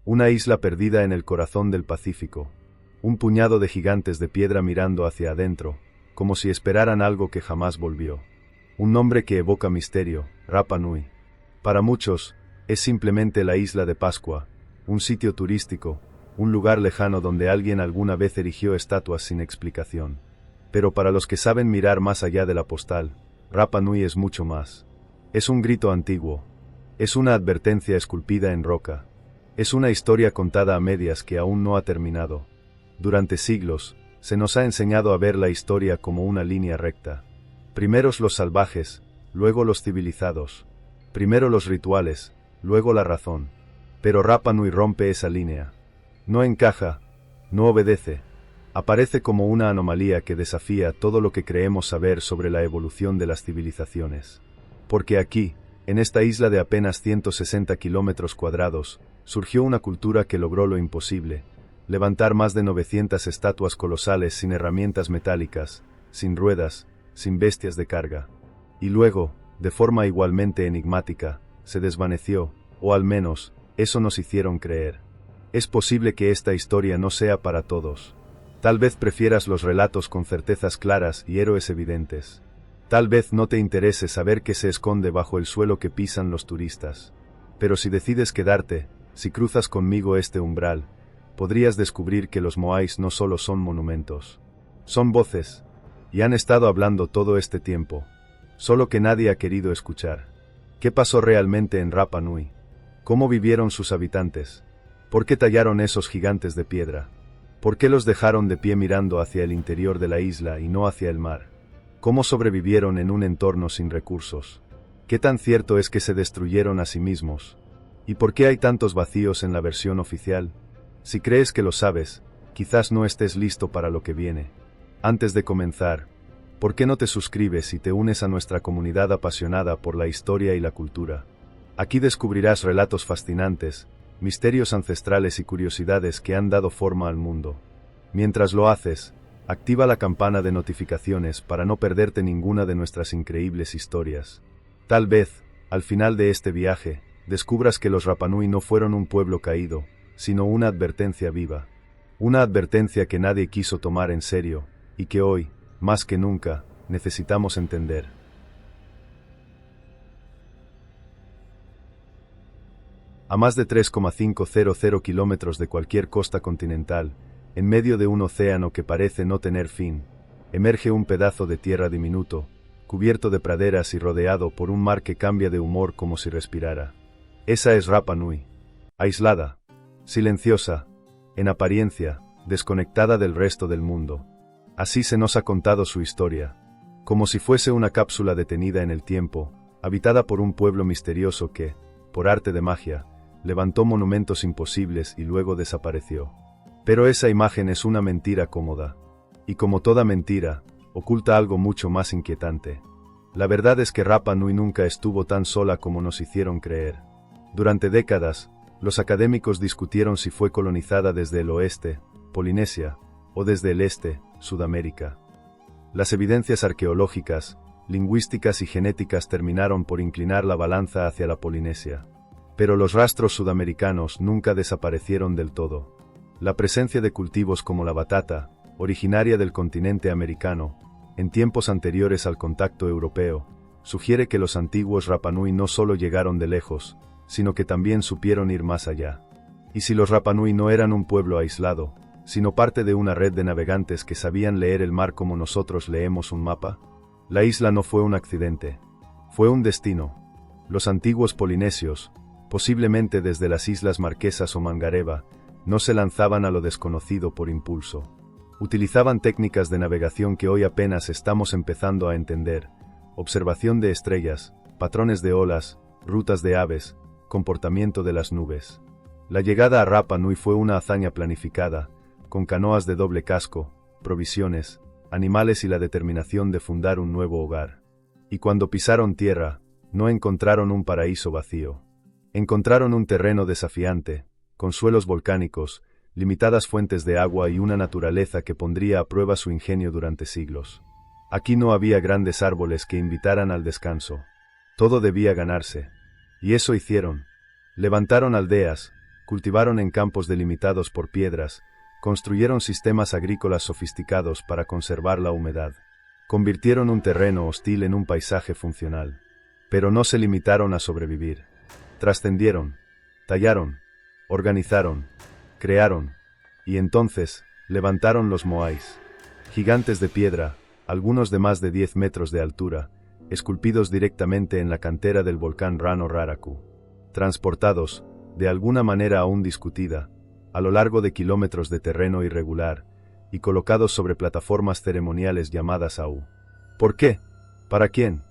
Una isla perdida en el corazón del Pacífico. Un puñado de gigantes de piedra mirando hacia adentro, como si esperaran algo que jamás volvió. Un nombre que evoca misterio, Rapa Nui. Para muchos, es simplemente la isla de Pascua, un sitio turístico, un lugar lejano donde alguien alguna vez erigió estatuas sin explicación. Pero para los que saben mirar más allá de la postal, Rapa Nui es mucho más. Es un grito antiguo. Es una advertencia esculpida en roca. Es una historia contada a medias que aún no ha terminado. Durante siglos, se nos ha enseñado a ver la historia como una línea recta. Primero los salvajes, luego los civilizados. Primero los rituales, luego la razón. Pero Rapa Nui rompe esa línea. No encaja, no obedece. Aparece como una anomalía que desafía todo lo que creemos saber sobre la evolución de las civilizaciones. Porque aquí, en esta isla de apenas 160 kilómetros cuadrados, surgió una cultura que logró lo imposible: levantar más de 900 estatuas colosales sin herramientas metálicas, sin ruedas, sin bestias de carga. Y luego, de forma igualmente enigmática, se desvaneció, o al menos, eso nos hicieron creer. Es posible que esta historia no sea para todos. Tal vez prefieras los relatos con certezas claras y héroes evidentes. Tal vez no te interese saber qué se esconde bajo el suelo que pisan los turistas. Pero si decides quedarte, si cruzas conmigo este umbral, podrías descubrir que los moais no solo son monumentos. Son voces. Y han estado hablando todo este tiempo. Solo que nadie ha querido escuchar. ¿Qué pasó realmente en Rapa Nui? ¿Cómo vivieron sus habitantes? ¿Por qué tallaron esos gigantes de piedra? ¿Por qué los dejaron de pie mirando hacia el interior de la isla y no hacia el mar? ¿Cómo sobrevivieron en un entorno sin recursos? ¿Qué tan cierto es que se destruyeron a sí mismos? ¿Y por qué hay tantos vacíos en la versión oficial? Si crees que lo sabes, quizás no estés listo para lo que viene. Antes de comenzar, ¿por qué no te suscribes y te unes a nuestra comunidad apasionada por la historia y la cultura? Aquí descubrirás relatos fascinantes, misterios ancestrales y curiosidades que han dado forma al mundo. Mientras lo haces, activa la campana de notificaciones para no perderte ninguna de nuestras increíbles historias. Tal vez, al final de este viaje, descubras que los Rapa Nui no fueron un pueblo caído, sino una advertencia viva. Una advertencia que nadie quiso tomar en serio, y que hoy, más que nunca, necesitamos entender. A más de 3,500 kilómetros de cualquier costa continental, en medio de un océano que parece no tener fin, emerge un pedazo de tierra diminuto, cubierto de praderas y rodeado por un mar que cambia de humor como si respirara. Esa es Rapa Nui. Aislada, silenciosa, en apariencia, desconectada del resto del mundo. Así se nos ha contado su historia, como si fuese una cápsula detenida en el tiempo, habitada por un pueblo misterioso que, por arte de magia, levantó monumentos imposibles y luego desapareció. Pero esa imagen es una mentira cómoda. Y como toda mentira, oculta algo mucho más inquietante. La verdad es que Rapa Nui nunca estuvo tan sola como nos hicieron creer. Durante décadas, los académicos discutieron si fue colonizada desde el oeste, Polinesia, o desde el este, Sudamérica. Las evidencias arqueológicas, lingüísticas y genéticas terminaron por inclinar la balanza hacia la Polinesia. Pero los rastros sudamericanos nunca desaparecieron del todo. La presencia de cultivos como la batata, originaria del continente americano, en tiempos anteriores al contacto europeo, sugiere que los antiguos Rapa Nui no solo llegaron de lejos, sino que también supieron ir más allá. Y si los Rapa Nui no eran un pueblo aislado, sino parte de una red de navegantes que sabían leer el mar como nosotros leemos un mapa, la isla no fue un accidente. Fue un destino. Los antiguos polinesios, posiblemente desde las Islas Marquesas o Mangareva, no se lanzaban a lo desconocido por impulso. Utilizaban técnicas de navegación que hoy apenas estamos empezando a entender: observación de estrellas, patrones de olas, rutas de aves, comportamiento de las nubes. La llegada a Rapa Nui fue una hazaña planificada, con canoas de doble casco, provisiones, animales y la determinación de fundar un nuevo hogar. Y cuando pisaron tierra, no encontraron un paraíso vacío. Encontraron un terreno desafiante, con suelos volcánicos, limitadas fuentes de agua y una naturaleza que pondría a prueba su ingenio durante siglos. Aquí no había grandes árboles que invitaran al descanso. Todo debía ganarse. Y eso hicieron. Levantaron aldeas, cultivaron en campos delimitados por piedras, construyeron sistemas agrícolas sofisticados para conservar la humedad. Convirtieron un terreno hostil en un paisaje funcional. Pero no se limitaron a sobrevivir. Trascendieron, tallaron, organizaron, crearon, y entonces, levantaron los Moais. Gigantes de piedra, algunos de más de 10 metros de altura, esculpidos directamente en la cantera del volcán Rano Raraku. Transportados, de alguna manera aún discutida, a lo largo de kilómetros de terreno irregular, y colocados sobre plataformas ceremoniales llamadas Au. ¿Por qué? ¿Para quién?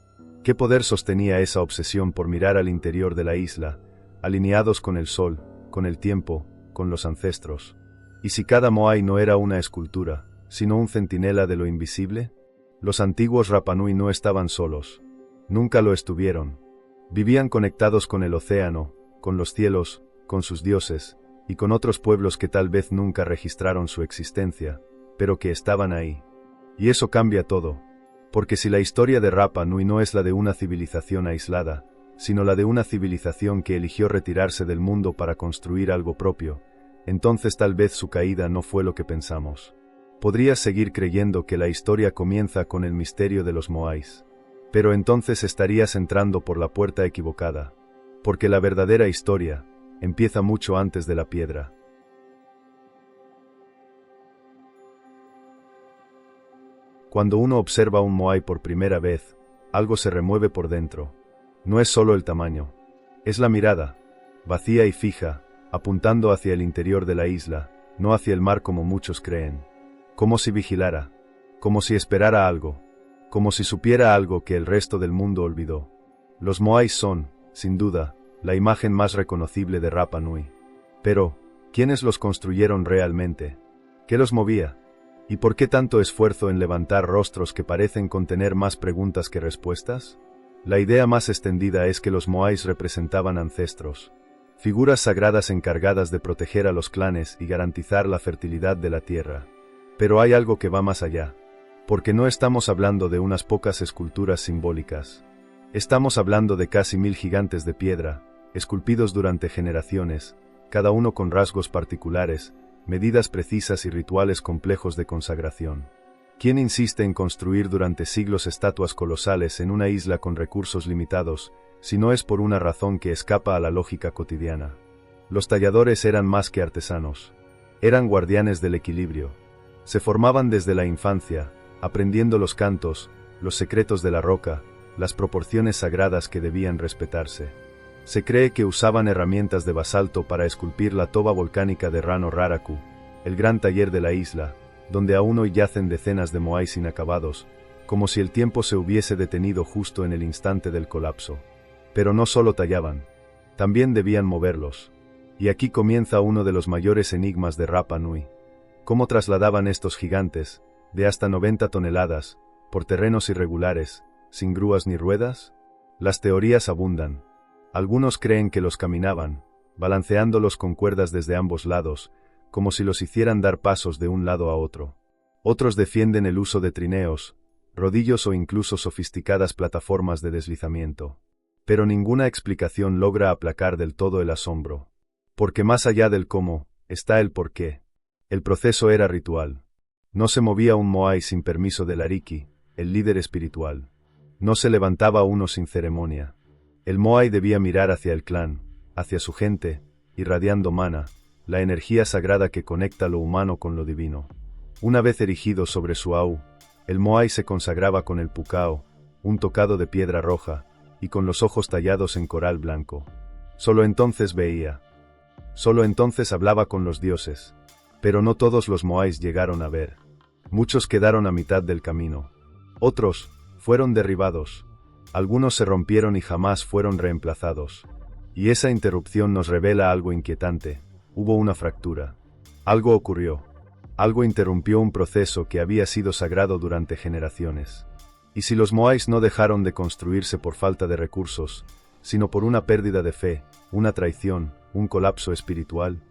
¿Qué poder sostenía esa obsesión por mirar al interior de la isla, alineados con el sol, con el tiempo, con los ancestros? ¿Y si cada Moai no era una escultura, sino un centinela de lo invisible? Los antiguos Rapa Nui no estaban solos. Nunca lo estuvieron. Vivían conectados con el océano, con los cielos, con sus dioses, y con otros pueblos que tal vez nunca registraron su existencia, pero que estaban ahí. Y eso cambia todo. Porque si la historia de Rapa Nui no es la de una civilización aislada, sino la de una civilización que eligió retirarse del mundo para construir algo propio, entonces tal vez su caída no fue lo que pensamos. Podrías seguir creyendo que la historia comienza con el misterio de los Moais. Pero entonces estarías entrando por la puerta equivocada. Porque la verdadera historia empieza mucho antes de la piedra. Cuando uno observa un Moai por primera vez, algo se remueve por dentro. No es solo el tamaño. Es la mirada, vacía y fija, apuntando hacia el interior de la isla, no hacia el mar como muchos creen. Como si vigilara, como si esperara algo, como si supiera algo que el resto del mundo olvidó. Los Moais son, sin duda, la imagen más reconocible de Rapa Nui. Pero, ¿quiénes los construyeron realmente? ¿Qué los movía? ¿Y por qué tanto esfuerzo en levantar rostros que parecen contener más preguntas que respuestas? La idea más extendida es que los Moais representaban ancestros, figuras sagradas encargadas de proteger a los clanes y garantizar la fertilidad de la tierra. Pero hay algo que va más allá, porque no estamos hablando de unas pocas esculturas simbólicas. Estamos hablando de casi 1000 gigantes de piedra, esculpidos durante generaciones, cada uno con rasgos particulares, medidas precisas y rituales complejos de consagración. ¿Quién insiste en construir durante siglos estatuas colosales en una isla con recursos limitados, si no es por una razón que escapa a la lógica cotidiana? Los talladores eran más que artesanos. Eran guardianes del equilibrio. Se formaban desde la infancia, aprendiendo los cantos, los secretos de la roca, las proporciones sagradas que debían respetarse. Se cree que usaban herramientas de basalto para esculpir la toba volcánica de Rano Raraku, el gran taller de la isla, donde aún hoy yacen decenas de Moais inacabados, como si el tiempo se hubiese detenido justo en el instante del colapso. Pero no solo tallaban, también debían moverlos. Y aquí comienza uno de los mayores enigmas de Rapa Nui. ¿Cómo trasladaban estos gigantes, de hasta 90 toneladas, por terrenos irregulares, sin grúas ni ruedas? Las teorías abundan. Algunos creen que los caminaban, balanceándolos con cuerdas desde ambos lados, como si los hicieran dar pasos de un lado a otro. Otros defienden el uso de trineos, rodillos o incluso sofisticadas plataformas de deslizamiento. Pero ninguna explicación logra aplacar del todo el asombro. Porque más allá del cómo, está el por qué. El proceso era ritual. No se movía un Moai sin permiso del Ariki, el líder espiritual. No se levantaba uno sin ceremonia. El Moai debía mirar hacia el clan, hacia su gente, irradiando mana, la energía sagrada que conecta lo humano con lo divino. Una vez erigido sobre su Au, el Moai se consagraba con el pukao, un tocado de piedra roja, y con los ojos tallados en coral blanco. Solo entonces veía. Solo entonces hablaba con los dioses. Pero no todos los Moais llegaron a ver. Muchos quedaron a mitad del camino. Otros fueron derribados. Algunos se rompieron y jamás fueron reemplazados. Y esa interrupción nos revela algo inquietante. Hubo una fractura. Algo ocurrió. Algo interrumpió un proceso que había sido sagrado durante generaciones. Y si los Moais no dejaron de construirse por falta de recursos, sino por una pérdida de fe, una traición, un colapso espiritual,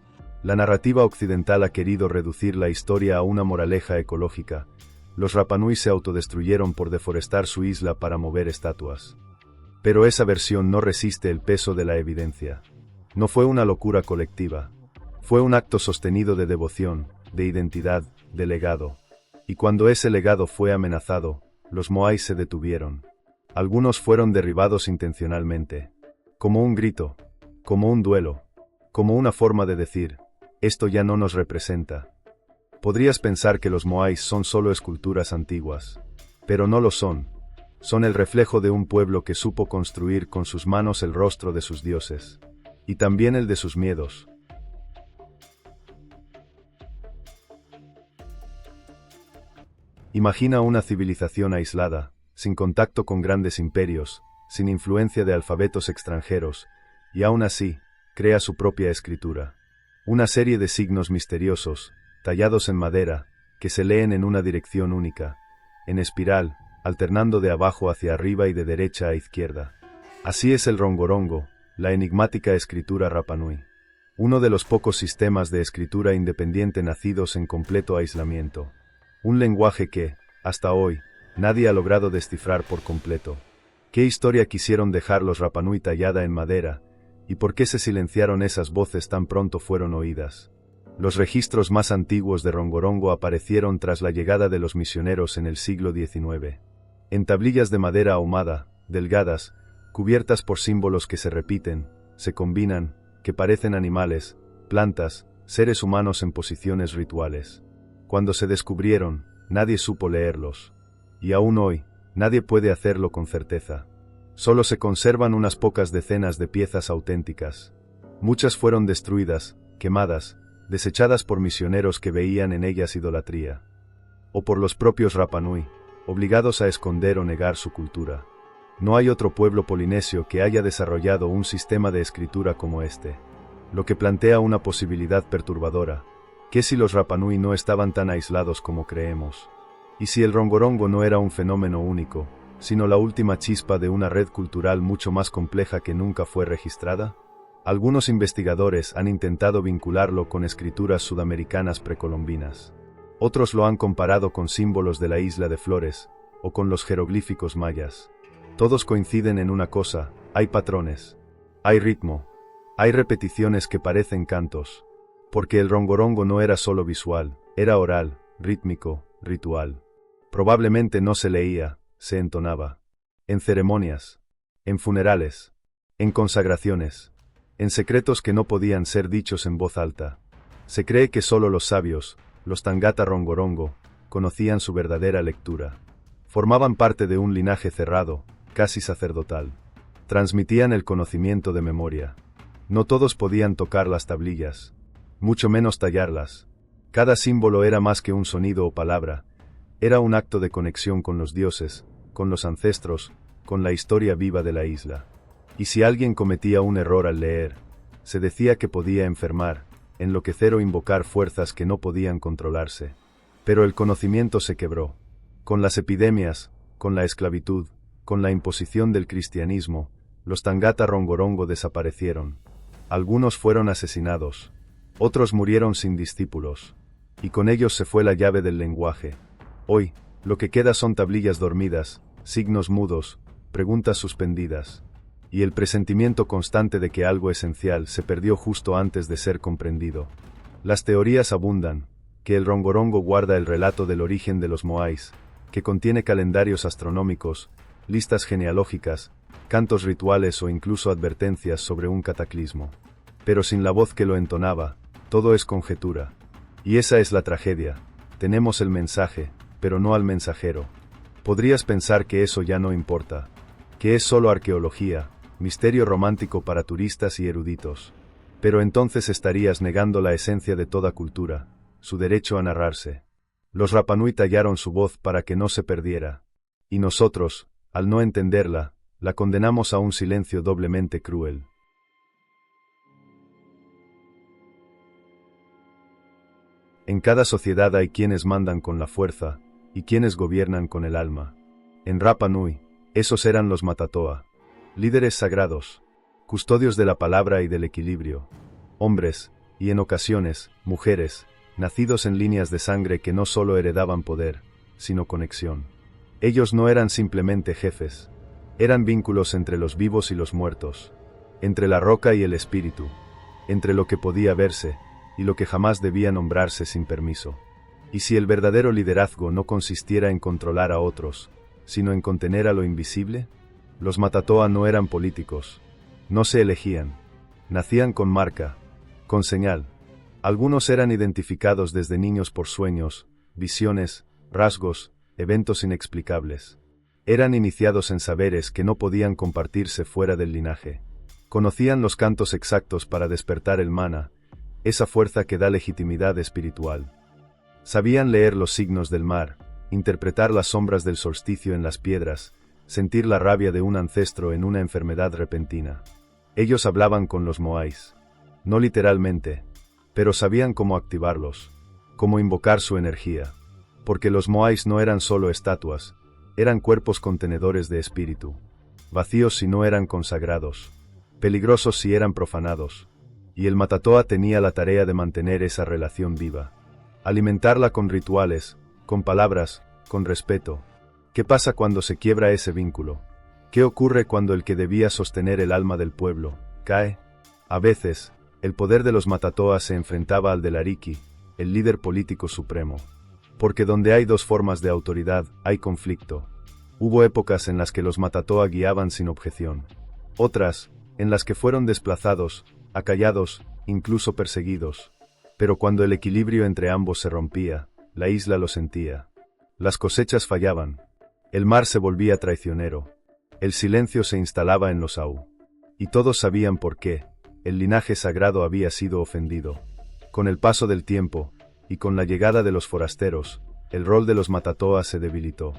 la narrativa occidental ha querido reducir la historia a una moraleja ecológica. Los Rapa Nui se autodestruyeron por deforestar su isla para mover estatuas. Pero esa versión no resiste el peso de la evidencia. No fue una locura colectiva. Fue un acto sostenido de devoción, de identidad, de legado. Y cuando ese legado fue amenazado, los moais se detuvieron. Algunos fueron derribados intencionalmente. Como un grito, como un duelo, como una forma de decir, esto ya no nos representa. Podrías pensar que los moais son solo esculturas antiguas. Pero no lo son. Son el reflejo de un pueblo que supo construir con sus manos el rostro de sus dioses. Y también el de sus miedos. Imagina una civilización aislada, sin contacto con grandes imperios, sin influencia de alfabetos extranjeros, y aún así, crea su propia escritura. Una serie de signos misteriosos, tallados en madera, que se leen en una dirección única, en espiral, alternando de abajo hacia arriba y de derecha a izquierda. Así es el rongorongo, la enigmática escritura Rapa Nui. Uno de los pocos sistemas de escritura independiente nacidos en completo aislamiento. Un lenguaje que, hasta hoy, nadie ha logrado descifrar por completo. ¿Qué historia quisieron dejar los Rapa Nui tallada en madera? ¿Y por qué se silenciaron esas voces tan pronto fueron oídas? Los registros más antiguos de rongorongo aparecieron tras la llegada de los misioneros en el siglo XIX. En tablillas de madera ahumada, delgadas, cubiertas por símbolos que se repiten, se combinan, que parecen animales, plantas, seres humanos en posiciones rituales. Cuando se descubrieron, nadie supo leerlos. Y aún hoy, nadie puede hacerlo con certeza. Solo se conservan unas pocas decenas de piezas auténticas. Muchas fueron destruidas, quemadas, desechadas por misioneros que veían en ellas idolatría. O por los propios Rapa Nui, obligados a esconder o negar su cultura. No hay otro pueblo polinesio que haya desarrollado un sistema de escritura como este. Lo que plantea una posibilidad perturbadora. ¿Qué si los Rapa Nui no estaban tan aislados como creemos? ¿Y si el rongorongo no era un fenómeno único, sino la última chispa de una red cultural mucho más compleja que nunca fue registrada? Algunos investigadores han intentado vincularlo con escrituras sudamericanas precolombinas. Otros lo han comparado con símbolos de la isla de Flores, o con los jeroglíficos mayas. Todos coinciden en una cosa: hay patrones, hay ritmo, hay repeticiones que parecen cantos. Porque el rongorongo no era solo visual, era oral, rítmico, ritual. Probablemente no se leía, se entonaba. En ceremonias, en funerales, en consagraciones, en secretos que no podían ser dichos en voz alta. Se cree que solo los sabios, los tangata rongorongo, conocían su verdadera lectura. Formaban parte de un linaje cerrado, casi sacerdotal. Transmitían el conocimiento de memoria. No todos podían tocar las tablillas, mucho menos tallarlas. Cada símbolo era más que un sonido o palabra. Era un acto de conexión con los dioses, con los ancestros, con la historia viva de la isla. Y si alguien cometía un error al leer, se decía que podía enfermar, enloquecer o invocar fuerzas que no podían controlarse. Pero el conocimiento se quebró. Con las epidemias, con la esclavitud, con la imposición del cristianismo, los tangata rongorongo desaparecieron. Algunos fueron asesinados. Otros murieron sin discípulos. Y con ellos se fue la llave del lenguaje. Hoy, lo que queda son tablillas dormidas, signos mudos, preguntas suspendidas. Y el presentimiento constante de que algo esencial se perdió justo antes de ser comprendido. Las teorías abundan, que el rongorongo guarda el relato del origen de los moais, que contiene calendarios astronómicos, listas genealógicas, cantos rituales o incluso advertencias sobre un cataclismo. Pero sin la voz que lo entonaba, todo es conjetura. Y esa es la tragedia. Tenemos el mensaje, pero no al mensajero. Podrías pensar que eso ya no importa, que es solo arqueología, misterio romántico para turistas y eruditos. Pero entonces estarías negando la esencia de toda cultura, su derecho a narrarse. Los Rapa Nui tallaron su voz para que no se perdiera. Y nosotros, al no entenderla, la condenamos a un silencio doblemente cruel. En cada sociedad hay quienes mandan con la fuerza, y quienes gobiernan con el alma. En Rapa Nui, esos eran los Matatoa, líderes sagrados, custodios de la palabra y del equilibrio, hombres, y en ocasiones, mujeres, nacidos en líneas de sangre que no solo heredaban poder, sino conexión. Ellos no eran simplemente jefes, eran vínculos entre los vivos y los muertos, entre la roca y el espíritu, entre lo que podía verse y lo que jamás debía nombrarse sin permiso. Y si el verdadero liderazgo no consistiera en controlar a otros, sino en contener a lo invisible, los Matatoa no eran políticos, no se elegían, nacían con marca, con señal. Algunos eran identificados desde niños por sueños, visiones, rasgos, eventos inexplicables. Eran iniciados en saberes que no podían compartirse fuera del linaje. Conocían los cantos exactos para despertar el mana, esa fuerza que da legitimidad espiritual. Sabían leer los signos del mar, interpretar las sombras del solsticio en las piedras, sentir la rabia de un ancestro en una enfermedad repentina. Ellos hablaban con los moais. No literalmente, pero sabían cómo activarlos, cómo invocar su energía. Porque los moais no eran solo estatuas, eran cuerpos contenedores de espíritu. Vacíos si no eran consagrados, peligrosos si eran profanados. Y el Matatoa tenía la tarea de mantener esa relación viva. Alimentarla con rituales, con palabras, con respeto. ¿Qué pasa cuando se quiebra ese vínculo? ¿Qué ocurre cuando el que debía sostener el alma del pueblo cae? A veces, el poder de los Matatoa se enfrentaba al del Ariki, el líder político supremo. Porque donde hay dos formas de autoridad, hay conflicto. Hubo épocas en las que los Matatoa guiaban sin objeción. Otras, en las que fueron desplazados, acallados, incluso perseguidos. Pero cuando el equilibrio entre ambos se rompía, la isla lo sentía. Las cosechas fallaban. El mar se volvía traicionero. El silencio se instalaba en los Au. Y todos sabían por qué. El linaje sagrado había sido ofendido. Con el paso del tiempo, y con la llegada de los forasteros, el rol de los Matatoa se debilitó.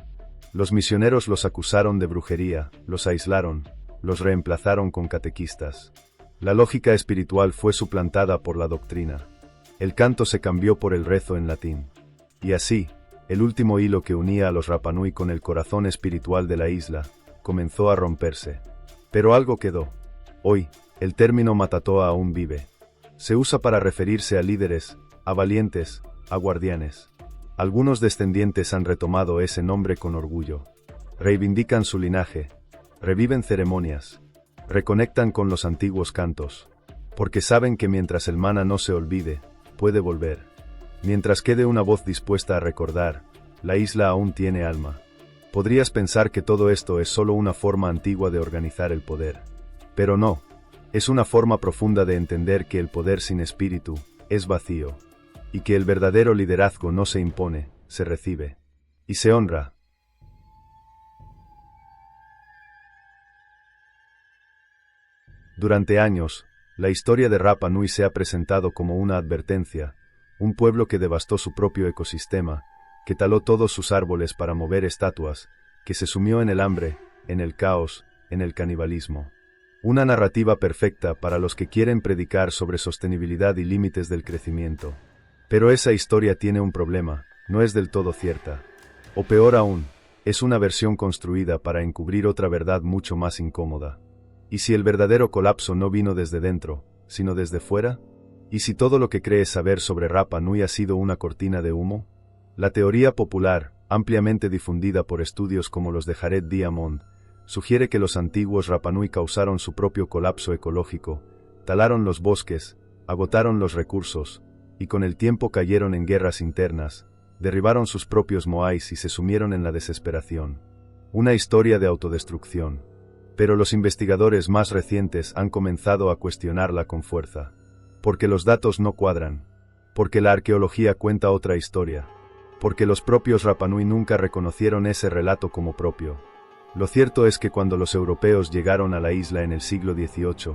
Los misioneros los acusaron de brujería, los aislaron, los reemplazaron con catequistas. La lógica espiritual fue suplantada por la doctrina. El canto se cambió por el rezo en latín. Y así, el último hilo que unía a los Rapa Nui con el corazón espiritual de la isla, comenzó a romperse. Pero algo quedó. Hoy, el término Matatoa aún vive. Se usa para referirse a líderes, a valientes, a guardianes. Algunos descendientes han retomado ese nombre con orgullo. Reivindican su linaje, reviven ceremonias, reconectan con los antiguos cantos, porque saben que mientras el mana no se olvide, puede volver. Mientras quede una voz dispuesta a recordar, la isla aún tiene alma. Podrías pensar que todo esto es solo una forma antigua de organizar el poder. Pero no, es una forma profunda de entender que el poder sin espíritu es vacío. Y que el verdadero liderazgo no se impone, se recibe. Y se honra. Durante años, la historia de Rapa Nui se ha presentado como una advertencia, un pueblo que devastó su propio ecosistema, que taló todos sus árboles para mover estatuas, que se sumió en el hambre, en el caos, en el canibalismo. Una narrativa perfecta para los que quieren predicar sobre sostenibilidad y límites del crecimiento. Pero esa historia tiene un problema, no es del todo cierta. O peor aún, es una versión construida para encubrir otra verdad mucho más incómoda. ¿Y si el verdadero colapso no vino desde dentro, sino desde fuera? ¿Y si todo lo que crees saber sobre Rapa Nui ha sido una cortina de humo? La teoría popular, ampliamente difundida por estudios como los de Jared Diamond, sugiere que los antiguos Rapa Nui causaron su propio colapso ecológico, talaron los bosques, agotaron los recursos, y con el tiempo cayeron en guerras internas, derribaron sus propios moais y se sumieron en la desesperación. Una historia de autodestrucción. Pero los investigadores más recientes han comenzado a cuestionarla con fuerza. Porque los datos no cuadran. Porque la arqueología cuenta otra historia. Porque los propios Rapa Nui nunca reconocieron ese relato como propio. Lo cierto es que cuando los europeos llegaron a la isla en el siglo XVIII,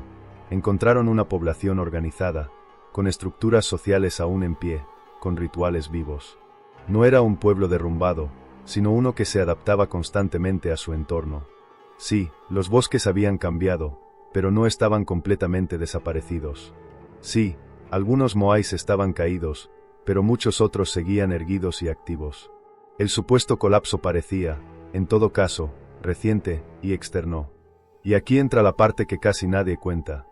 encontraron una población organizada, con estructuras sociales aún en pie, con rituales vivos. No era un pueblo derrumbado, sino uno que se adaptaba constantemente a su entorno. Sí, los bosques habían cambiado, pero no estaban completamente desaparecidos. Sí, algunos moais estaban caídos, pero muchos otros seguían erguidos y activos. El supuesto colapso parecía, en todo caso, reciente y externo. Y aquí entra la parte que casi nadie cuenta.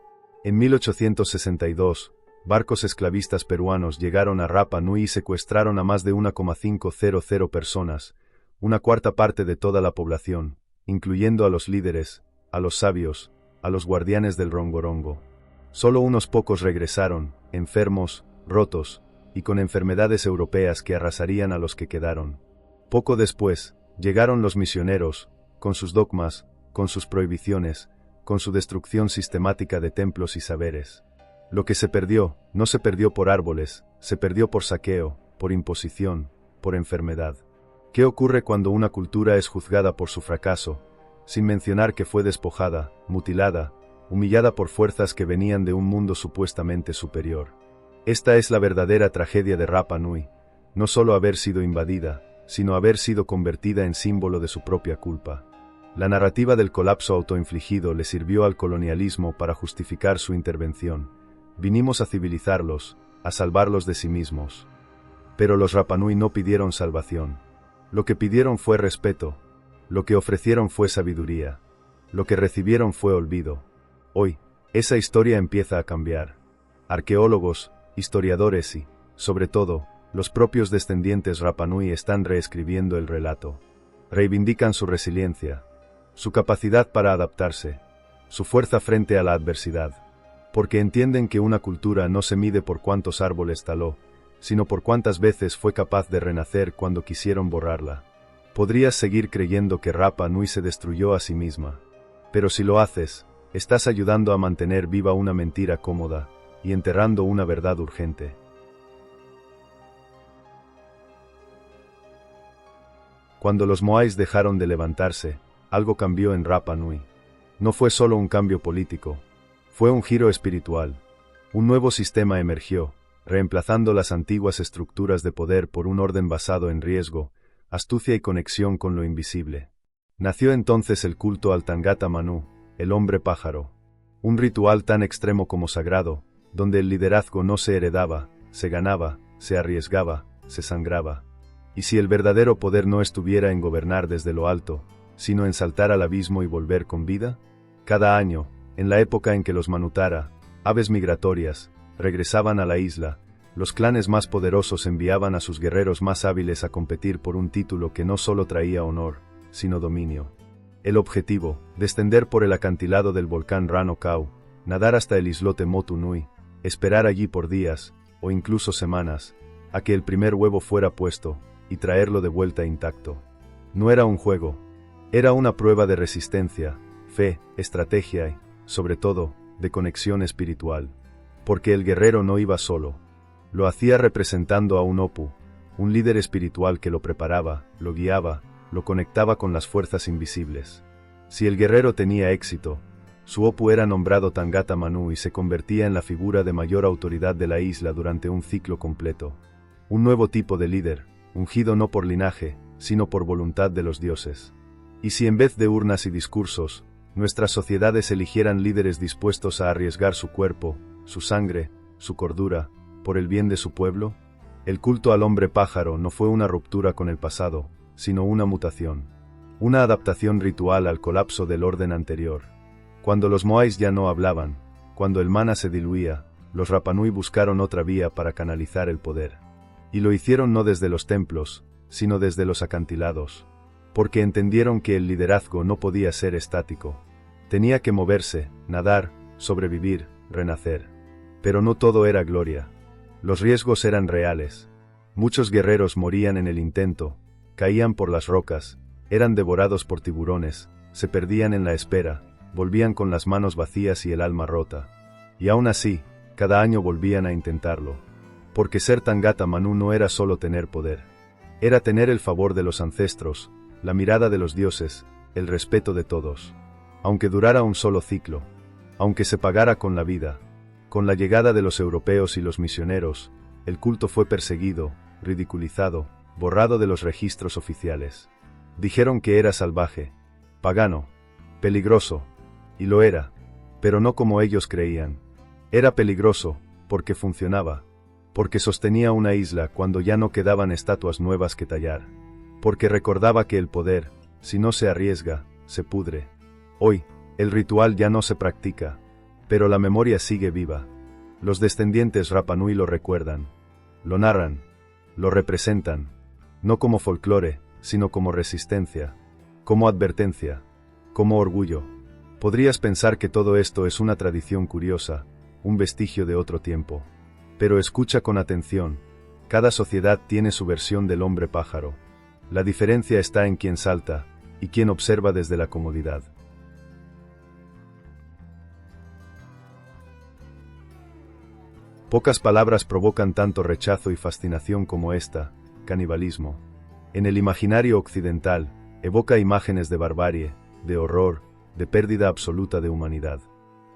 En 1862, barcos esclavistas peruanos llegaron a Rapa Nui y secuestraron a más de 1,500 personas, una cuarta parte de toda la población, incluyendo a los líderes, a los sabios, a los guardianes del Rongorongo. Solo unos pocos regresaron, enfermos, rotos, y con enfermedades europeas que arrasarían a los que quedaron. Poco después, llegaron los misioneros, con sus dogmas, con sus prohibiciones, con su destrucción sistemática de templos y saberes. Lo que se perdió, no se perdió por árboles, se perdió por saqueo, por imposición, por enfermedad. ¿Qué ocurre cuando una cultura es juzgada por su fracaso, sin mencionar que fue despojada, mutilada, humillada por fuerzas que venían de un mundo supuestamente superior? Esta es la verdadera tragedia de Rapa Nui, no solo haber sido invadida, sino haber sido convertida en símbolo de su propia culpa. La narrativa del colapso autoinfligido le sirvió al colonialismo para justificar su intervención. Vinimos a civilizarlos, a salvarlos de sí mismos. Pero los Rapa Nui no pidieron salvación. Lo que pidieron fue respeto. Lo que ofrecieron fue sabiduría. Lo que recibieron fue olvido. Hoy, esa historia empieza a cambiar. Arqueólogos, historiadores y, sobre todo, los propios descendientes Rapa Nui están reescribiendo el relato. Reivindican su resiliencia, su capacidad para adaptarse, su fuerza frente a la adversidad. Porque entienden que una cultura no se mide por cuántos árboles taló, sino por cuántas veces fue capaz de renacer cuando quisieron borrarla. Podrías seguir creyendo que Rapa Nui se destruyó a sí misma. Pero si lo haces, estás ayudando a mantener viva una mentira cómoda, y enterrando una verdad urgente. Cuando los Moais dejaron de levantarse, algo cambió en Rapa Nui. No fue solo un cambio político. Fue un giro espiritual. Un nuevo sistema emergió, reemplazando las antiguas estructuras de poder por un orden basado en riesgo, astucia y conexión con lo invisible. Nació entonces el culto al Tangata Manu, el hombre pájaro. Un ritual tan extremo como sagrado, donde el liderazgo no se heredaba, se ganaba, se arriesgaba, se sangraba. Y si el verdadero poder no estuviera en gobernar desde lo alto, sino en saltar al abismo y volver con vida? Cada año, en la época en que los Manutara, aves migratorias, regresaban a la isla, los clanes más poderosos enviaban a sus guerreros más hábiles a competir por un título que no solo traía honor, sino dominio. El objetivo, descender por el acantilado del volcán Rano Kau, nadar hasta el islote Motu Nui, esperar allí por días, o incluso semanas, a que el primer huevo fuera puesto, y traerlo de vuelta intacto. No era un juego, era una prueba de resistencia, fe, estrategia y, sobre todo, de conexión espiritual. Porque el guerrero no iba solo. Lo hacía representando a un Opu, un líder espiritual que lo preparaba, lo guiaba, lo conectaba con las fuerzas invisibles. Si el guerrero tenía éxito, su Opu era nombrado Tangata Manu y se convertía en la figura de mayor autoridad de la isla durante un ciclo completo. Un nuevo tipo de líder, ungido no por linaje, sino por voluntad de los dioses. Y si en vez de urnas y discursos, nuestras sociedades eligieran líderes dispuestos a arriesgar su cuerpo, su sangre, su cordura, por el bien de su pueblo, el culto al hombre pájaro no fue una ruptura con el pasado, sino una mutación. Una adaptación ritual al colapso del orden anterior. Cuando los Moais ya no hablaban, cuando el mana se diluía, los Rapa Nui buscaron otra vía para canalizar el poder. Y lo hicieron no desde los templos, sino desde los acantilados. Porque entendieron que el liderazgo no podía ser estático. Tenía que moverse, nadar, sobrevivir, renacer. Pero no todo era gloria. Los riesgos eran reales. Muchos guerreros morían en el intento, caían por las rocas, eran devorados por tiburones, se perdían en la espera, volvían con las manos vacías y el alma rota. Y aún así, cada año volvían a intentarlo. Porque ser Tangata Manu no era solo tener poder. Era tener el favor de los ancestros, la mirada de los dioses, el respeto de todos. Aunque durara un solo ciclo, aunque se pagara con la vida. Con la llegada de los europeos y los misioneros, el culto fue perseguido, ridiculizado, borrado de los registros oficiales. Dijeron que era salvaje, pagano, peligroso, y lo era, pero no como ellos creían. Era peligroso, porque funcionaba, porque sostenía una isla cuando ya no quedaban estatuas nuevas que tallar, porque recordaba que el poder, si no se arriesga, se pudre. Hoy, el ritual ya no se practica, pero la memoria sigue viva. Los descendientes Rapa Nui lo recuerdan, lo narran, lo representan, no como folclore, sino como resistencia, como advertencia, como orgullo. Podrías pensar que todo esto es una tradición curiosa, un vestigio de otro tiempo. Pero escucha con atención. Cada sociedad tiene su versión del hombre pájaro. La diferencia está en quién salta y quién observa desde la comodidad. Pocas palabras provocan tanto rechazo y fascinación como esta: canibalismo. En el imaginario occidental, evoca imágenes de barbarie, de horror, de pérdida absoluta de humanidad.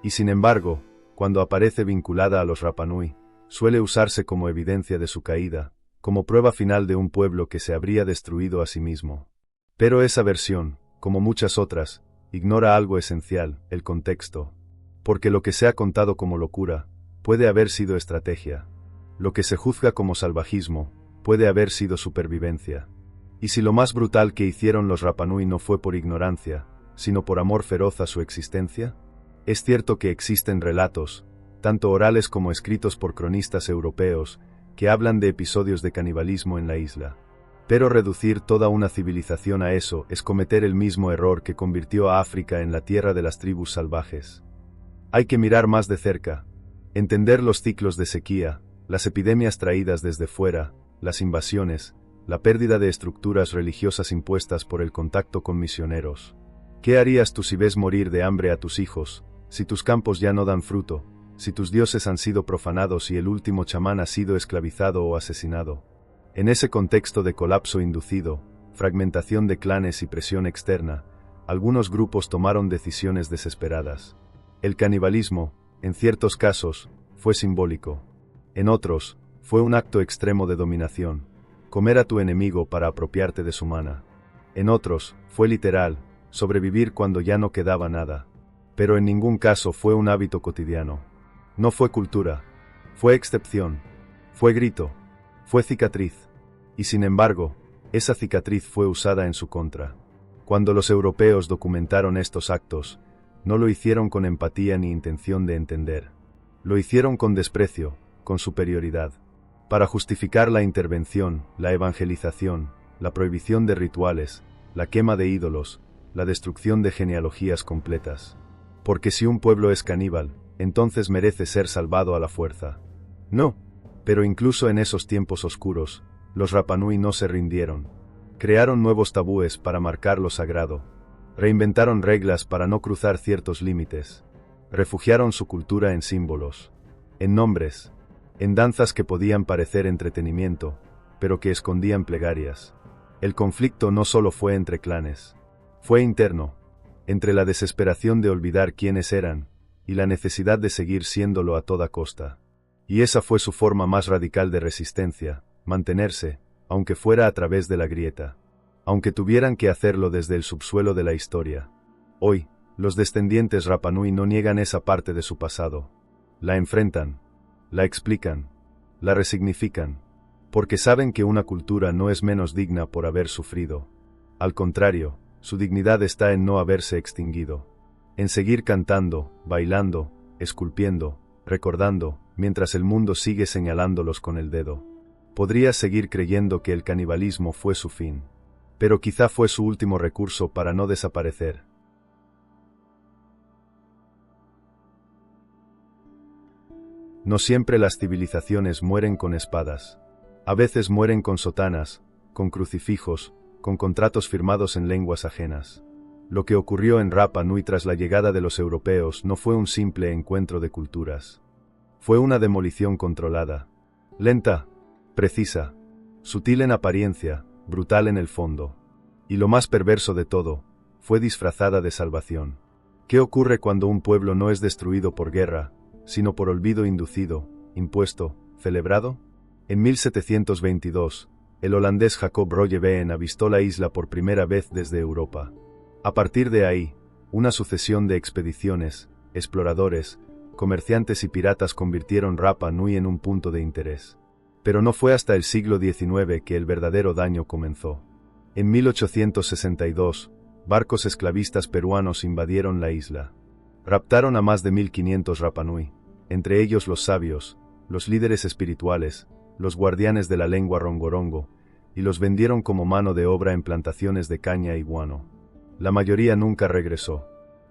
Y sin embargo, cuando aparece vinculada a los Rapa Nui, suele usarse como evidencia de su caída, como prueba final de un pueblo que se habría destruido a sí mismo. Pero esa versión, como muchas otras, ignora algo esencial: el contexto. Porque lo que se ha contado como locura, puede haber sido estrategia. Lo que se juzga como salvajismo, puede haber sido supervivencia. Y si lo más brutal que hicieron los Rapa Nui no fue por ignorancia, sino por amor feroz a su existencia, es cierto que existen relatos, tanto orales como escritos por cronistas europeos, que hablan de episodios de canibalismo en la isla. Pero reducir toda una civilización a eso es cometer el mismo error que convirtió a África en la tierra de las tribus salvajes. Hay que mirar más de cerca, entender los ciclos de sequía, las epidemias traídas desde fuera, las invasiones, la pérdida de estructuras religiosas impuestas por el contacto con misioneros. ¿Qué harías tú si ves morir de hambre a tus hijos, si tus campos ya no dan fruto, si tus dioses han sido profanados y el último chamán ha sido esclavizado o asesinado? En ese contexto de colapso inducido, fragmentación de clanes y presión externa, algunos grupos tomaron decisiones desesperadas. El canibalismo, en ciertos casos, fue simbólico. En otros, fue un acto extremo de dominación: comer a tu enemigo para apropiarte de su mana. En otros, fue literal: sobrevivir cuando ya no quedaba nada. Pero en ningún caso fue un hábito cotidiano. No fue cultura. Fue excepción. Fue grito. Fue cicatriz. Y sin embargo, esa cicatriz fue usada en su contra. Cuando los europeos documentaron estos actos, no lo hicieron con empatía ni intención de entender. Lo hicieron con desprecio, con superioridad. Para justificar la intervención, la evangelización, la prohibición de rituales, la quema de ídolos, la destrucción de genealogías completas. Porque si un pueblo es caníbal, entonces merece ser salvado a la fuerza. No, pero incluso en esos tiempos oscuros, los Rapa Nui no se rindieron. Crearon nuevos tabúes para marcar lo sagrado. Reinventaron reglas para no cruzar ciertos límites. Refugiaron su cultura en símbolos, en nombres, en danzas que podían parecer entretenimiento, pero que escondían plegarias. El conflicto no solo fue entre clanes. Fue interno, entre la desesperación de olvidar quiénes eran, y la necesidad de seguir siéndolo a toda costa. Y esa fue su forma más radical de resistencia: mantenerse, aunque fuera a través de la grieta. Aunque tuvieran que hacerlo desde el subsuelo de la historia. Hoy, los descendientes Rapa Nui no niegan esa parte de su pasado. La enfrentan, la explican, la resignifican, porque saben que una cultura no es menos digna por haber sufrido. Al contrario, su dignidad está en no haberse extinguido, en seguir cantando, bailando, esculpiendo, recordando, mientras el mundo sigue señalándolos con el dedo. Podrías seguir creyendo que el canibalismo fue su fin, pero quizá fue su último recurso para no desaparecer. No siempre las civilizaciones mueren con espadas. A veces mueren con sotanas, con crucifijos, con contratos firmados en lenguas ajenas. Lo que ocurrió en Rapa Nui tras la llegada de los europeos no fue un simple encuentro de culturas. Fue una demolición controlada. Lenta, precisa, sutil en apariencia, brutal en el fondo. Y lo más perverso de todo, fue disfrazada de salvación. ¿Qué ocurre cuando un pueblo no es destruido por guerra, sino por olvido inducido, impuesto, celebrado? En 1722, el holandés Jacob Roggeveen avistó la isla por primera vez desde Europa. A partir de ahí, una sucesión de expediciones, exploradores, comerciantes y piratas convirtieron Rapa Nui en un punto de interés. Pero no fue hasta el siglo XIX que el verdadero daño comenzó. En 1862, barcos esclavistas peruanos invadieron la isla. Raptaron a más de 1500 Rapa Nui, entre ellos los sabios, los líderes espirituales, los guardianes de la lengua rongorongo, y los vendieron como mano de obra en plantaciones de caña y guano. La mayoría nunca regresó,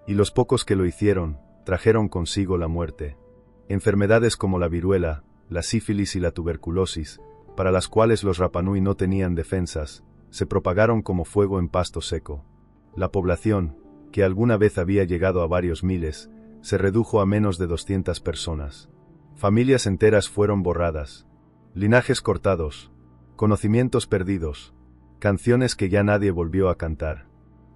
y los pocos que lo hicieron, trajeron consigo la muerte. Enfermedades como la viruela, la sífilis y la tuberculosis, para las cuales los Rapanui no tenían defensas, se propagaron como fuego en pasto seco. La población, que alguna vez había llegado a varios miles, se redujo a menos de 200 personas. Familias enteras fueron borradas. Linajes cortados. Conocimientos perdidos. Canciones que ya nadie volvió a cantar.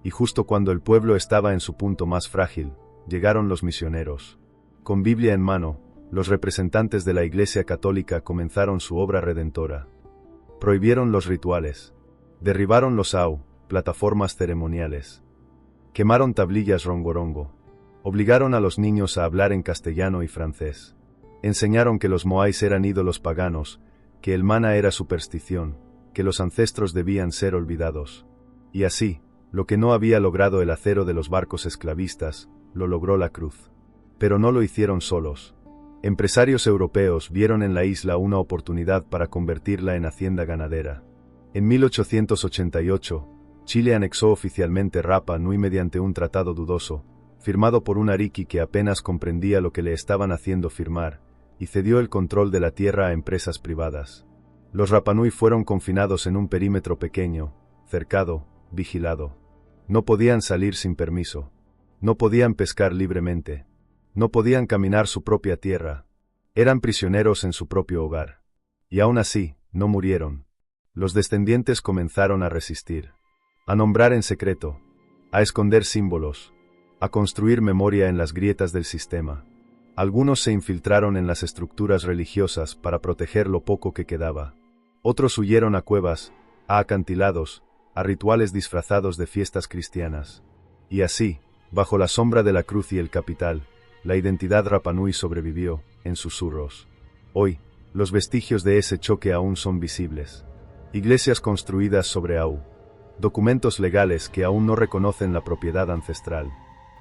Y justo cuando el pueblo estaba en su punto más frágil, llegaron los misioneros. Con Biblia en mano, los representantes de la Iglesia Católica comenzaron su obra redentora. Prohibieron los rituales. Derribaron los au, plataformas ceremoniales. Quemaron tablillas rongorongo. Obligaron a los niños a hablar en castellano y francés. Enseñaron que los moais eran ídolos paganos, que el mana era superstición, que los ancestros debían ser olvidados. Y así, lo que no había logrado el acero de los barcos esclavistas, lo logró la cruz. Pero no lo hicieron solos. Empresarios europeos vieron en la isla una oportunidad para convertirla en hacienda ganadera. En 1888, Chile anexó oficialmente Rapa Nui mediante un tratado dudoso, firmado por un ariqui que apenas comprendía lo que le estaban haciendo firmar, y cedió el control de la tierra a empresas privadas. Los Rapanui fueron confinados en un perímetro pequeño, cercado, vigilado. No podían salir sin permiso. No podían pescar libremente. No podían caminar su propia tierra. Eran prisioneros en su propio hogar. Y aún así, no murieron. Los descendientes comenzaron a resistir. A nombrar en secreto. A esconder símbolos. A construir memoria en las grietas del sistema. Algunos se infiltraron en las estructuras religiosas para proteger lo poco que quedaba. Otros huyeron a cuevas, a acantilados, a rituales disfrazados de fiestas cristianas. Y así, bajo la sombra de la cruz y el capital, la identidad Rapanui sobrevivió, en susurros. Hoy, los vestigios de ese choque aún son visibles. Iglesias construidas sobre au. Documentos legales que aún no reconocen la propiedad ancestral.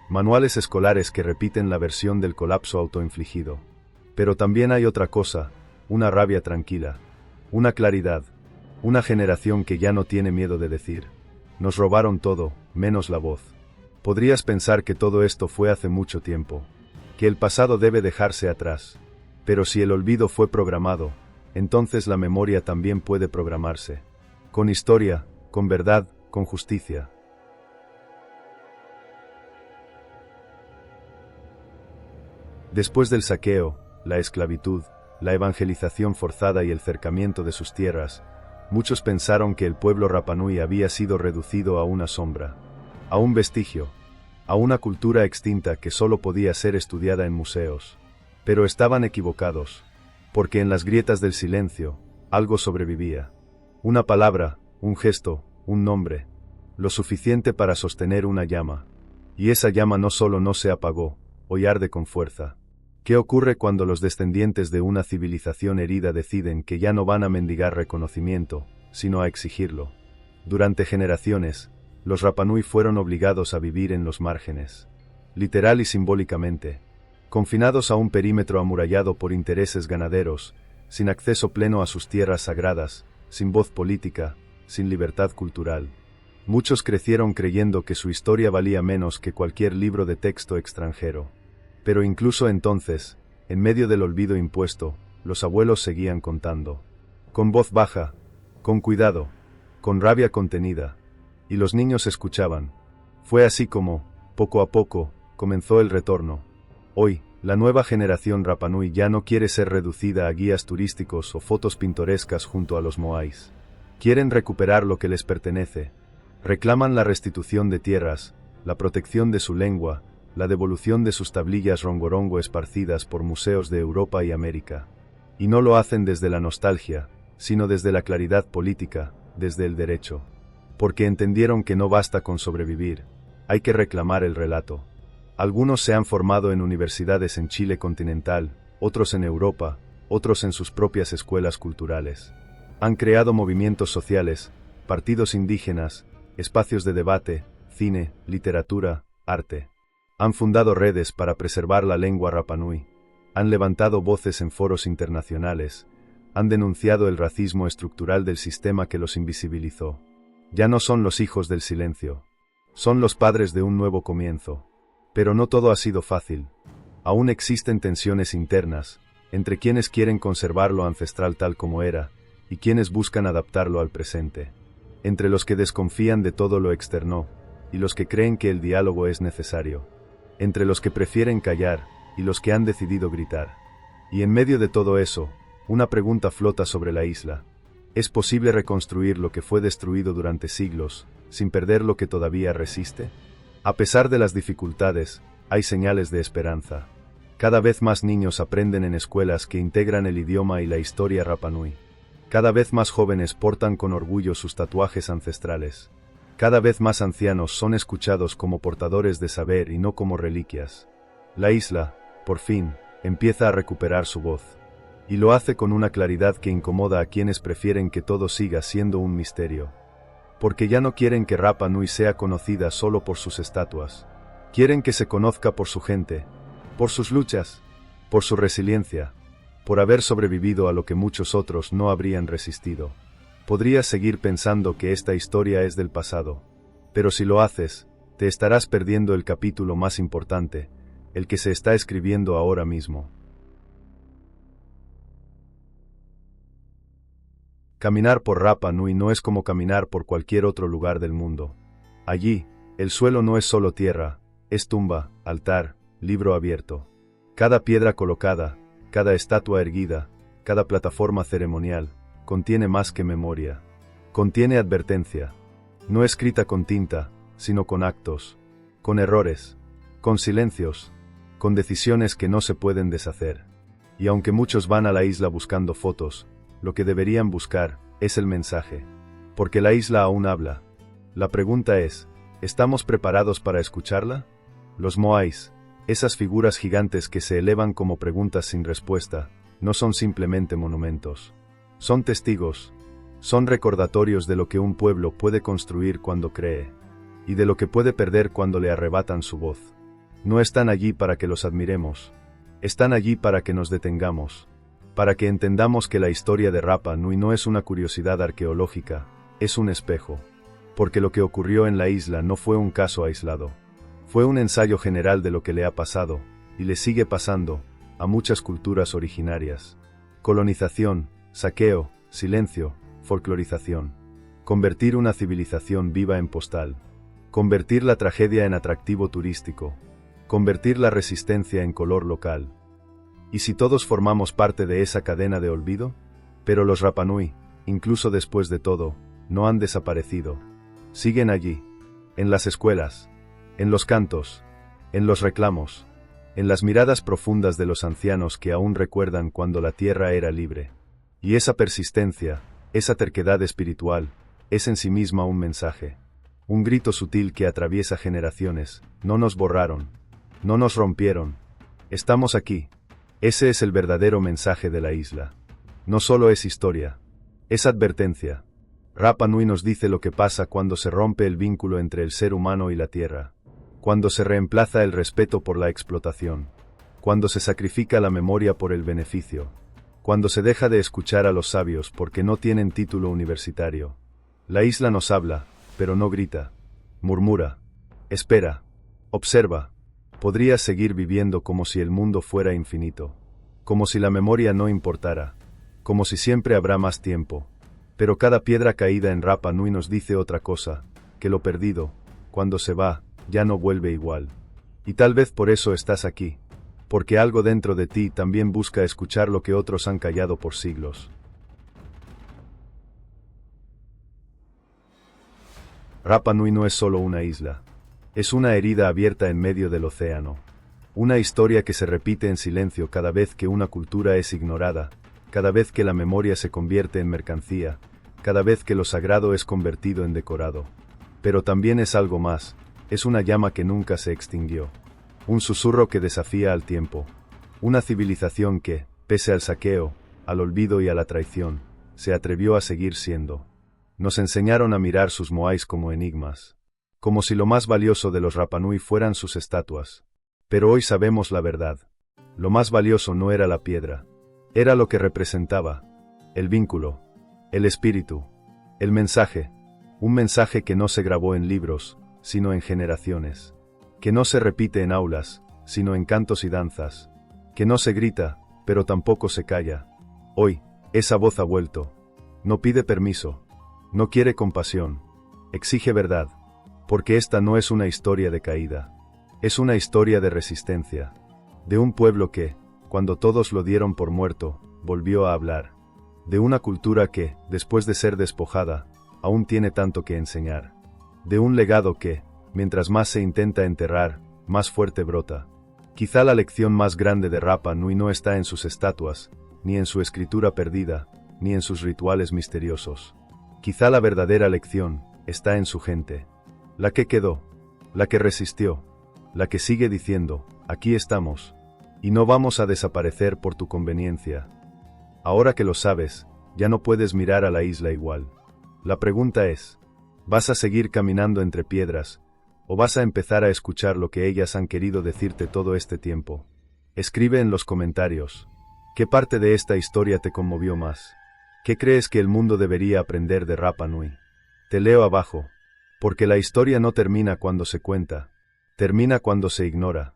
Manuales escolares que repiten la versión del colapso autoinfligido. Pero también hay otra cosa, una rabia tranquila, una claridad, una generación que ya no tiene miedo de decir: nos robaron todo, menos la voz. Podrías pensar que todo esto fue hace mucho tiempo, que el pasado debe dejarse atrás. Pero si el olvido fue programado, entonces la memoria también puede programarse. Con historia, con verdad, con justicia. Después del saqueo, la esclavitud, la evangelización forzada y el cercamiento de sus tierras, muchos pensaron que el pueblo Rapanui había sido reducido a una sombra, a un vestigio, a una cultura extinta que solo podía ser estudiada en museos. Pero estaban equivocados, porque en las grietas del silencio, algo sobrevivía. Una palabra, un gesto, un nombre, lo suficiente para sostener una llama. Y esa llama no solo no se apagó, hoy arde con fuerza. ¿Qué ocurre cuando los descendientes de una civilización herida deciden que ya no van a mendigar reconocimiento, sino a exigirlo? Durante generaciones, los Rapanui fueron obligados a vivir en los márgenes, literal y simbólicamente, confinados a un perímetro amurallado por intereses ganaderos, sin acceso pleno a sus tierras sagradas, sin voz política, sin libertad cultural. Muchos crecieron creyendo que su historia valía menos que cualquier libro de texto extranjero. Pero incluso entonces, en medio del olvido impuesto, los abuelos seguían contando. Con voz baja, con cuidado, con rabia contenida. Y los niños escuchaban. Fue así como, poco a poco, comenzó el retorno. Hoy, la nueva generación Rapanui ya no quiere ser reducida a guías turísticos o fotos pintorescas junto a los moais. Quieren recuperar lo que les pertenece. Reclaman la restitución de tierras, la protección de su lengua, la devolución de sus tablillas rongorongo esparcidas por museos de Europa y América. Y no lo hacen desde la nostalgia, sino desde la claridad política, desde el derecho. Porque entendieron que no basta con sobrevivir, hay que reclamar el relato. Algunos se han formado en universidades en Chile continental, otros en Europa, otros en sus propias escuelas culturales. Han creado movimientos sociales, partidos indígenas, espacios de debate, cine, literatura, arte. Han fundado redes para preservar la lengua Rapanui. Han levantado voces en foros internacionales. Han denunciado el racismo estructural del sistema que los invisibilizó. Ya no son los hijos del silencio. Son los padres de un nuevo comienzo. Pero no todo ha sido fácil. Aún existen tensiones internas, entre quienes quieren conservar lo ancestral tal como era, y quienes buscan adaptarlo al presente. Entre los que desconfían de todo lo externo, y los que creen que el diálogo es necesario. Entre los que prefieren callar, y los que han decidido gritar. Y en medio de todo eso, una pregunta flota sobre la isla. ¿Es posible reconstruir lo que fue destruido durante siglos, sin perder lo que todavía resiste? A pesar de las dificultades, hay señales de esperanza. Cada vez más niños aprenden en escuelas que integran el idioma y la historia Rapa Nui. Cada vez más jóvenes portan con orgullo sus tatuajes ancestrales. Cada vez más ancianos son escuchados como portadores de saber y no como reliquias. La isla, por fin, empieza a recuperar su voz. Y lo hace con una claridad que incomoda a quienes prefieren que todo siga siendo un misterio. Porque ya no quieren que Rapa Nui sea conocida solo por sus estatuas. Quieren que se conozca por su gente, por sus luchas, por su resiliencia, por haber sobrevivido a lo que muchos otros no habrían resistido. Podrías seguir pensando que esta historia es del pasado, pero si lo haces, te estarás perdiendo el capítulo más importante, el que se está escribiendo ahora mismo. Caminar por Rapa Nui no es como caminar por cualquier otro lugar del mundo. Allí, el suelo no es solo tierra, es tumba, altar, libro abierto. Cada piedra colocada, cada estatua erguida, cada plataforma ceremonial, contiene más que memoria. Contiene advertencia. No escrita con tinta, sino con actos, con errores, con silencios, con decisiones que no se pueden deshacer. Y aunque muchos van a la isla buscando fotos, lo que deberían buscar es el mensaje. Porque la isla aún habla. La pregunta es, ¿estamos preparados para escucharla? Los moais, esas figuras gigantes que se elevan como preguntas sin respuesta, no son simplemente monumentos. Son testigos. Son recordatorios de lo que un pueblo puede construir cuando cree, y de lo que puede perder cuando le arrebatan su voz. No están allí para que los admiremos. Están allí para que nos detengamos. Para que entendamos que la historia de Rapa Nui no es una curiosidad arqueológica, es un espejo. Porque lo que ocurrió en la isla no fue un caso aislado. Fue un ensayo general de lo que le ha pasado, y le sigue pasando, a muchas culturas originarias. Colonización, saqueo, silencio, folclorización. Convertir una civilización viva en postal. Convertir la tragedia en atractivo turístico. Convertir la resistencia en color local. ¿Y si todos formamos parte de esa cadena de olvido? Pero los Rapa Nui, incluso después de todo, no han desaparecido. Siguen allí, en las escuelas, en los cantos, en los reclamos, en las miradas profundas de los ancianos que aún recuerdan cuando la tierra era libre. Y esa persistencia, esa terquedad espiritual, es en sí misma un mensaje. Un grito sutil que atraviesa generaciones. No nos borraron. No nos rompieron. Estamos aquí. Ese es el verdadero mensaje de la isla. No solo es historia. Es advertencia. Rapa Nui nos dice lo que pasa cuando se rompe el vínculo entre el ser humano y la tierra. Cuando se reemplaza el respeto por la explotación. Cuando se sacrifica la memoria por el beneficio. Cuando se deja de escuchar a los sabios porque no tienen título universitario. La isla nos habla, pero no grita. Murmura. Espera. Observa. Podrías seguir viviendo como si el mundo fuera infinito. Como si la memoria no importara. Como si siempre habrá más tiempo. Pero cada piedra caída en Rapa Nui nos dice otra cosa, que lo perdido, cuando se va, ya no vuelve igual. Y tal vez por eso estás aquí. Porque algo dentro de ti también busca escuchar lo que otros han callado por siglos. Rapa Nui no es solo una isla. Es una herida abierta en medio del océano. Una historia que se repite en silencio cada vez que una cultura es ignorada, cada vez que la memoria se convierte en mercancía, cada vez que lo sagrado es convertido en decorado. Pero también es algo más, es una llama que nunca se extinguió. Un susurro que desafía al tiempo. Una civilización que, pese al saqueo, al olvido y a la traición, se atrevió a seguir siendo. Nos enseñaron a mirar sus moais como enigmas. Como si lo más valioso de los Rapa Nui fueran sus estatuas. Pero hoy sabemos la verdad. Lo más valioso no era la piedra. Era lo que representaba. El vínculo. El espíritu. El mensaje. Un mensaje que no se grabó en libros, sino en generaciones. Que no se repite en aulas, sino en cantos y danzas. Que no se grita, pero tampoco se calla. Hoy, esa voz ha vuelto. No pide permiso. No quiere compasión. Exige verdad. Porque esta no es una historia de caída. Es una historia de resistencia. De un pueblo que, cuando todos lo dieron por muerto, volvió a hablar. De una cultura que, después de ser despojada, aún tiene tanto que enseñar. De un legado que, mientras más se intenta enterrar, más fuerte brota. Quizá la lección más grande de Rapa Nui no está en sus estatuas, ni en su escritura perdida, ni en sus rituales misteriosos. Quizá la verdadera lección está en su gente. La que quedó, la que resistió, la que sigue diciendo, aquí estamos, y no vamos a desaparecer por tu conveniencia. Ahora que lo sabes, ya no puedes mirar a la isla igual. La pregunta es, ¿vas a seguir caminando entre piedras, o vas a empezar a escuchar lo que ellas han querido decirte todo este tiempo? Escribe en los comentarios, ¿qué parte de esta historia te conmovió más? ¿Qué crees que el mundo debería aprender de Rapa Nui? Te leo abajo, porque la historia no termina cuando se cuenta, termina cuando se ignora.